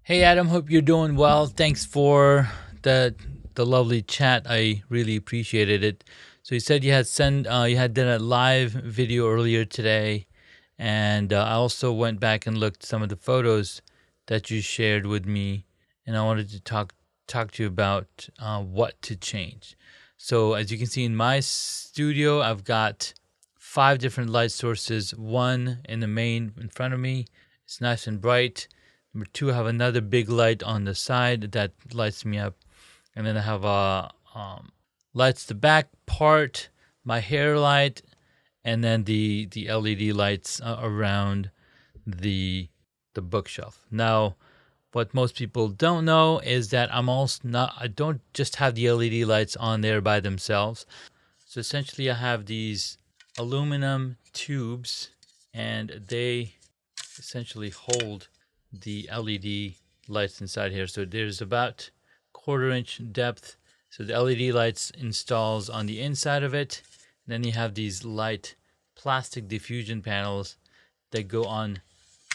Hey Adam, hope you're doing well. Thanks for the lovely chat. I really appreciated it. So you said you had done a live video earlier today, and I also went back and looked some of the photos that you shared with me, and I wanted to talk to you about what to change. So as you can see in my studio, I've got five different light sources. One in the main in front of me. It's nice and bright. Number two, I have another big light on the side that lights me up, and then I have lights the back part, my hair light, and then the LED lights around the the bookshelf. Now, what most people don't know is that I don't just have the LED lights on there by themselves. So essentially, I have these aluminum tubes, and they essentially hold the LED lights inside here. So there's about quarter-inch depth. So the LED lights installs on the inside of it. Then you have these light plastic diffusion panels that go on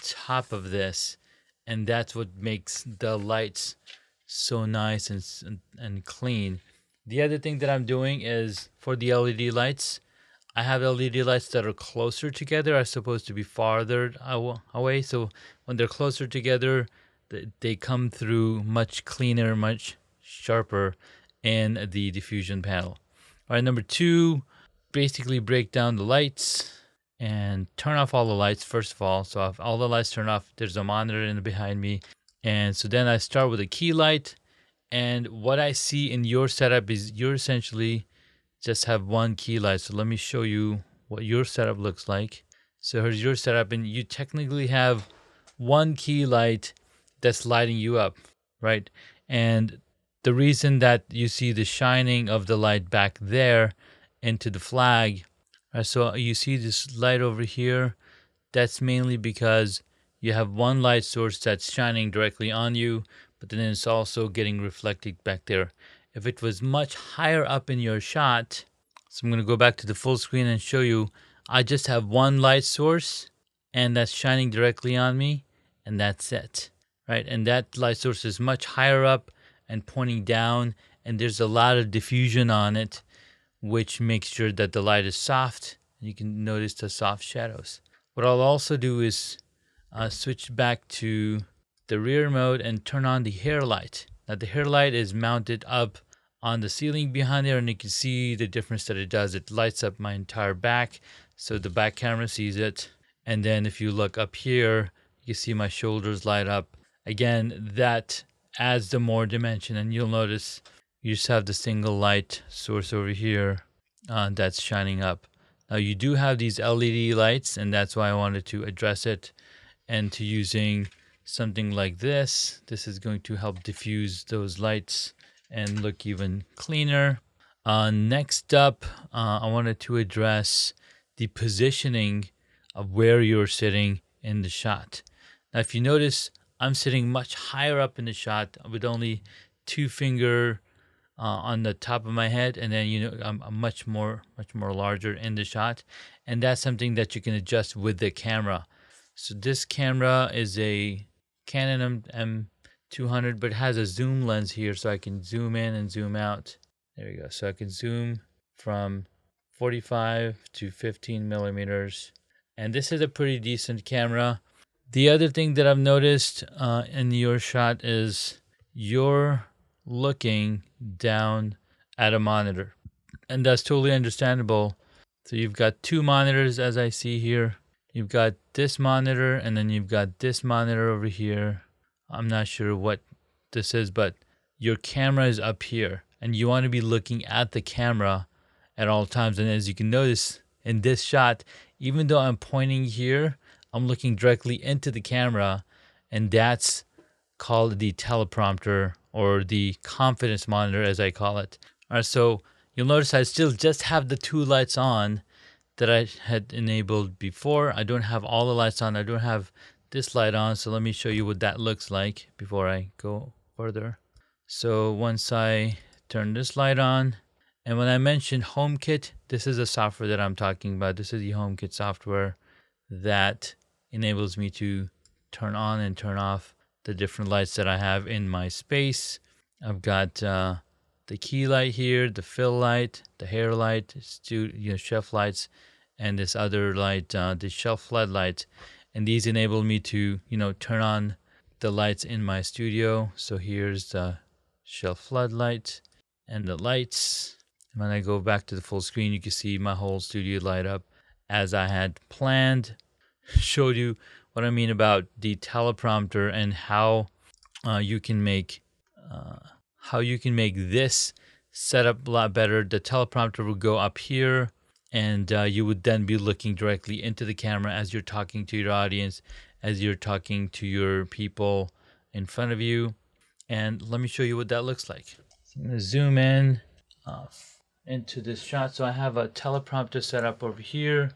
top of this, and that's what makes the lights so nice and clean. The other thing that I'm doing is for the LED lights, I have LED lights that are closer together as opposed to be farther away. So when they're closer together, they come through much cleaner, much sharper in the diffusion panel. All right, number two, basically break down the lights and turn off all the lights first of all. So if all the lights turn off, there's a monitor in behind me. And so then I start with a key light. And what I see in your setup is you're essentially just have one key light. So let me show you what your setup looks like. So here's your setup, and you technically have one key light that's lighting you up, right? And the reason that you see the shining of the light back there into the flag, right? So you see this light over here, that's mainly because you have one light source that's shining directly on you, but then it's also getting reflected back there. If it was much higher up in your shot, so I'm going to go back to the full screen and show you, I just have one light source and that's shining directly on me, and that's it, right? And that light source is much higher up and pointing down, and there's a lot of diffusion on it, which makes sure that the light is soft. You can notice the soft shadows. What I'll also do is switch back to the rear mode and turn on the hair light. Now the hair light is mounted up on the ceiling behind there, and you can see the difference that it does. It lights up my entire back, so the back camera sees it. And then if you look up here, you see my shoulders light up. Again, that adds the more dimension, and you'll notice you just have the single light source over here that's shining up. Now you do have these LED lights, and that's why I wanted to address it, and to using something like this. This is going to help diffuse those lights and look even cleaner. Next up, I wanted to address the positioning of where you're sitting in the shot. Now, if you notice, I'm sitting much higher up in the shot with only two finger on the top of my head, and then I'm much more larger in the shot, and that's something that you can adjust with the camera. So this camera is a Canon M200, but it has a zoom lens here, so I can zoom in and zoom out. There we go. So I can zoom from 45 to 15 millimeters, and this is a pretty decent camera. The other thing that I've noticed in your shot is you're looking down at a monitor, and that's totally understandable. So you've got two monitors, as I see here. You've got this monitor, and then you've got this monitor over here. I'm not sure what this is, but your camera is up here, and you want to be looking at the camera at all times. And as you can notice in this shot, even though I'm pointing here, I'm looking directly into the camera, and that's called the teleprompter, or the confidence monitor, as I call it. All right, so you'll notice I still just have the two lights on that I had enabled before. I don't have all the lights on. I don't have this light on. So let me show you what that looks like before I go further. So once I turn this light on, and when I mentioned HomeKit, this is the software that I'm talking about. This is the HomeKit software that enables me to turn on and turn off the different lights that I have in my space. I've got the key light here, the fill light, the hair light, shelf lights, and this other light, the shelf floodlight. And these enable me to, turn on the lights in my studio. So here's the shelf floodlight and the lights. And when I go back to the full screen, you can see my whole studio light up as I had planned. Showed you what I mean about the teleprompter and how you can make this setup a lot better. The teleprompter will go up here, and you would then be looking directly into the camera as you're talking to your audience, as you're talking to your people in front of you. And let me show you what that looks like. So I'm going to zoom in into this shot. So I have a teleprompter set up over here.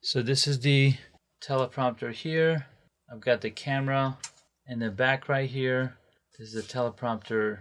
So this is the teleprompter here. I've got the camera in the back right here. This is the teleprompter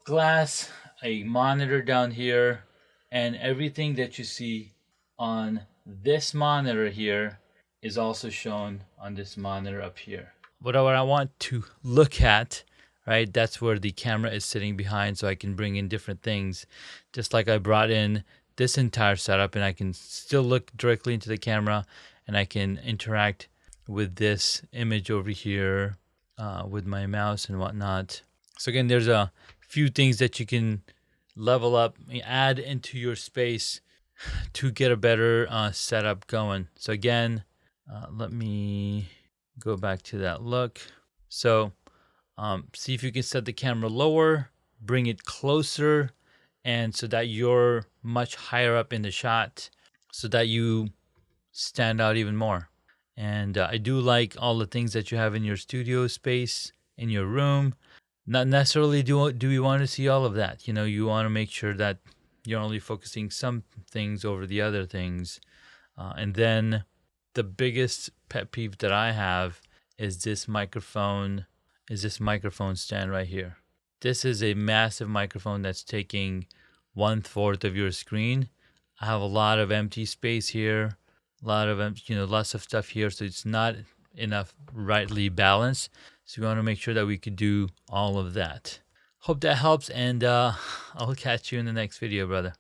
glass, a monitor down here, and everything that you see on this monitor here is also shown on this monitor up here. What I want to look at, right, that's where the camera is sitting behind, so I can bring in different things. Just like I brought in this entire setup, and I can still look directly into the camera, and I can interact with this image over here with my mouse and whatnot. So again, there's a few things that you can level up, add into your space to get a better setup going. So again, let me go back to that look. So see if you can set the camera lower, bring it closer, and so that you're much higher up in the shot so that you stand out even more. And I do like all the things that you have in your studio space, in your room. Not necessarily do we want to see all of that. You want to make sure that you're only focusing some things over the other things. And then the biggest pet peeve that I have is this microphone stand right here. This is a massive microphone that's taking 1/4 of your screen. I have a lot of empty space here, lots of stuff here, so it's not enough rightly balanced. So we want to make sure that we could do all of that. Hope that helps, and I'll catch you in the next video, brother.